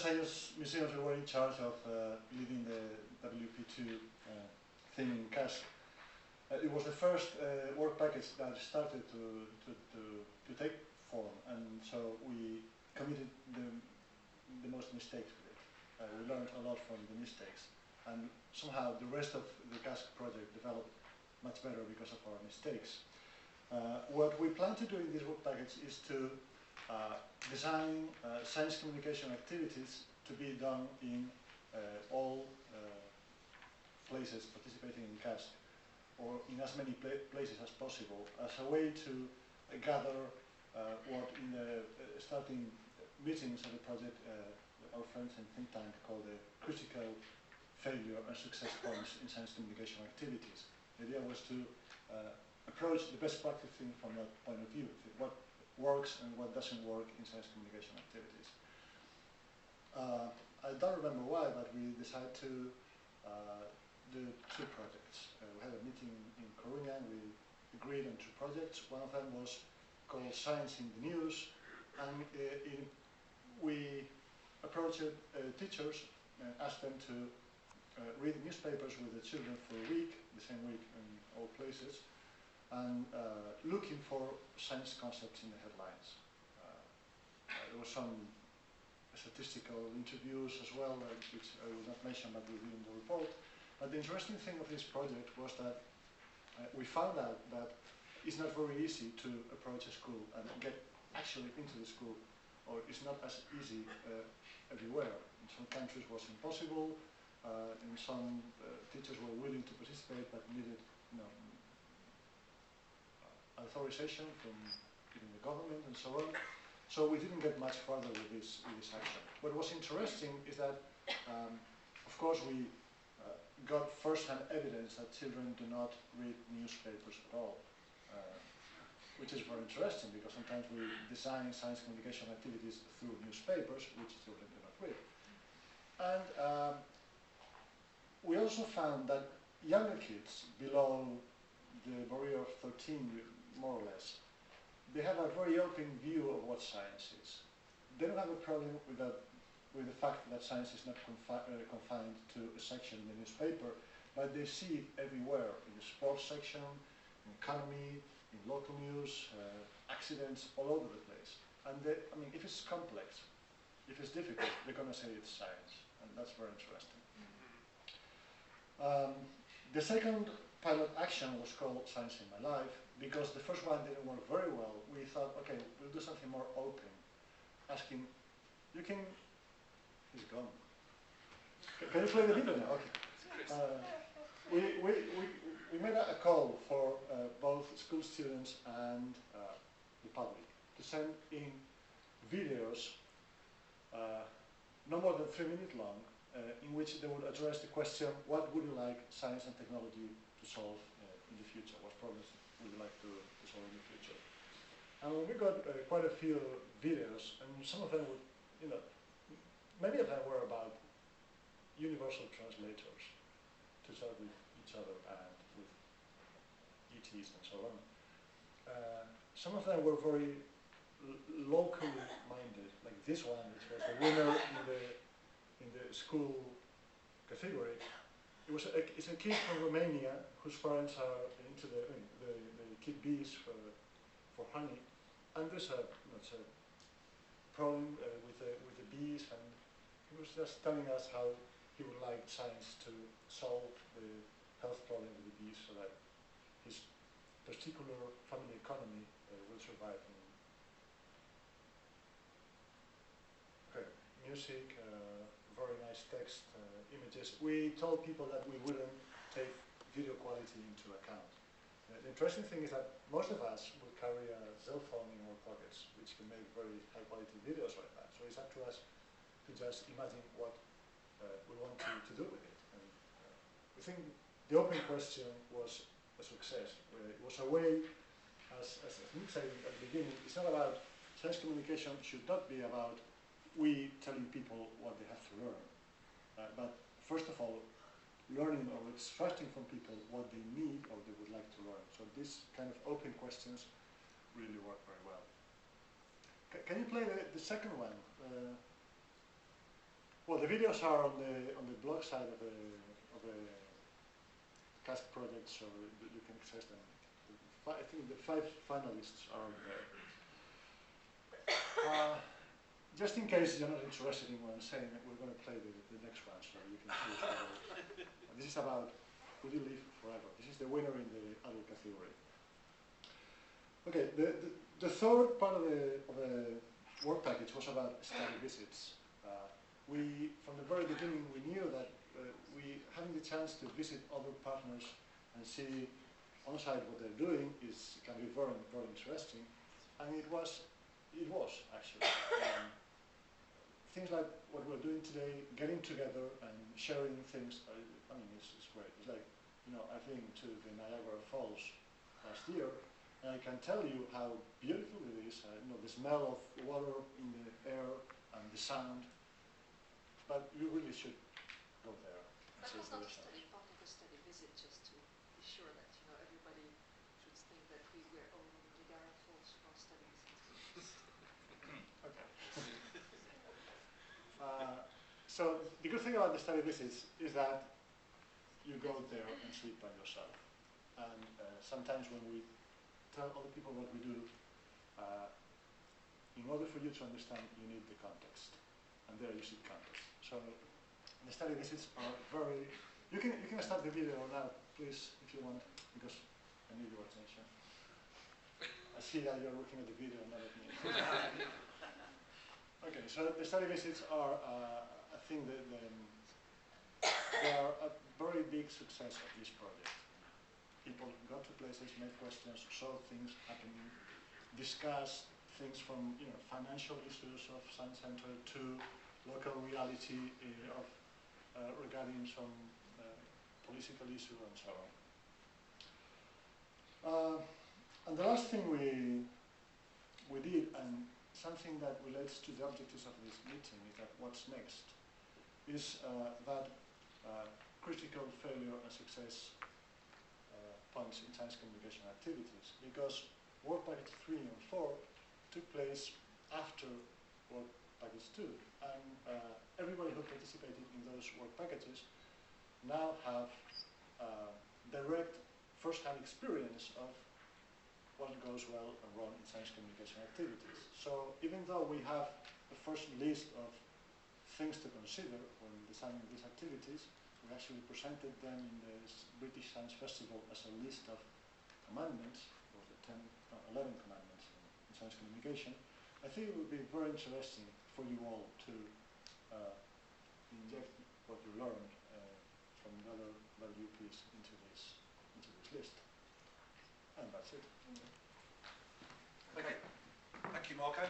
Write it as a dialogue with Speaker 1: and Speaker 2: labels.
Speaker 1: Science museums were in charge of leading the WP2 theme in CASC. It was the first work package that started to take form, and so we committed the most mistakes with it. We learned a lot from the mistakes, and somehow the rest of the CASC project developed much better because of our mistakes. What we plan to do in this work package is to design science communication activities to be done in all places participating in CASC, or in as many places as possible, as a way to gather what in the starting meetings of the project our friends in ThinkTank call the critical failure and success points in science communication activities. The idea was to approach the best practice thing from that point of view, what works and what doesn't work in science communication activities. I don't remember why, but we decided to do two projects. We had a meeting in Korea and we agreed on two projects. One of them was called Science in the News, and we approached teachers and asked them to read newspapers with the children for a week, the same week in all places, and looking for science concepts in the headlines. There were some statistical interviews as well, which I will not mention but will be in the report. But the interesting thing of this project was that we found out that it's not very easy to approach a school and get actually into the school, or it's not as easy everywhere. In some countries it was impossible, in some teachers were willing to participate but needed authorization from even the government and so on. So we didn't get much further with this action. What was interesting is that, of course, we got first-hand evidence that children do not read newspapers at all, which is very interesting because sometimes we design science communication activities through newspapers, which children do not read. And we also found that younger kids, below the barrier of 13, more or less, they have a very open view of what science is. They don't have a problem with the fact that science is not confined to a section in the newspaper, but they see it everywhere, in the sports section, in economy, in local news, accidents all over the place. And I mean, if it's complex, if it's difficult, they're going to say it's science, and that's very interesting. The second pilot action was called Science in My Life, because the first one didn't work very well. We thought, okay, we'll do something more open, asking, he's gone. Can you play the video now? Okay. We made a call for both school students and the public to send in videos no more than 3 minutes long, in which they would address the question, what would you like science and technology to solve in the future? What problems would you like to solve in the future? And we got quite a few videos, and some of them would, many of them were about universal translators to talk with each other and with ETs and so on. Some of them were very locally minded, like this one, which was the winner in the school category. It's a kid from Romania whose parents are into they keep bees for honey, and there's a problem with the bees, and he was just telling us how he would like science to solve the health problem with the bees so that his particular family economy will survive. Okay, music, very nice text, images. We told people that we wouldn't take video quality into account. The interesting thing is that most of us will carry a cell phone in our pockets, which can make very high quality videos like that. So it's up to us to just imagine what we want to do with it. And we think the open question was a success. It was a way, as Nick said at the beginning, it's not about, science communication should not be about we telling people what they have to learn. But first of all, learning or extracting from people what they need or they would like to learn. So these kind of open questions really work very well. Can you play the second one? Well, the videos are on the blog side of the CAST project, so you can access them. I think the 5 finalists are on there. Just in case you're not interested in what I'm saying, we're going to play the next one, so you can choose. This is about Will You Live Forever? This is the winner in the adult category. Okay, the third part of the work package was about study visits. From the very beginning, we knew that having the chance to visit other partners and see on-site what they're doing can be very, very interesting, and it was actually. Things like what we're doing today, getting together and sharing things, I mean, it's great. It's like, I've been to the Niagara Falls last year, and I can tell you how beautiful it is. The smell of water in the air and the sound. But you really should go there.
Speaker 2: That was not a study, part of a study visit, just to be sure that everybody should think that we were all in Niagara Falls for study visits.
Speaker 1: Okay. So the good thing about the study visits is that you go there and see it by yourself. And sometimes when we tell other people what we do, in order for you to understand, you need the context. And there you see context. So the study visits are very... You can start the video now, please, if you want, because I need your attention. I see that you're looking at the video, not at me. Okay, so the study visits are, I think, they are a very big success of this project. People go to places, make questions, saw things happening, discuss things from financial issues of Science Center to local reality regarding some political issue and so on. And the last thing we did, and something that relates to the objectives of this meeting, is that what's next is that critical failure and success points in science communication activities, because work package 3 and 4 took place after work package 2, and everybody who participated in those work packages now have direct first-hand experience of what goes well and wrong in science communication activities. So even though we have the first list of things to consider when designing these activities, we actually presented them in the British Science Festival as a list of commandments, or the 11 commandments in science communication. I think it would be very interesting for you all to inject what you learned from the other WPs into this list. And that's it.
Speaker 3: Okay. Thank you, Marco.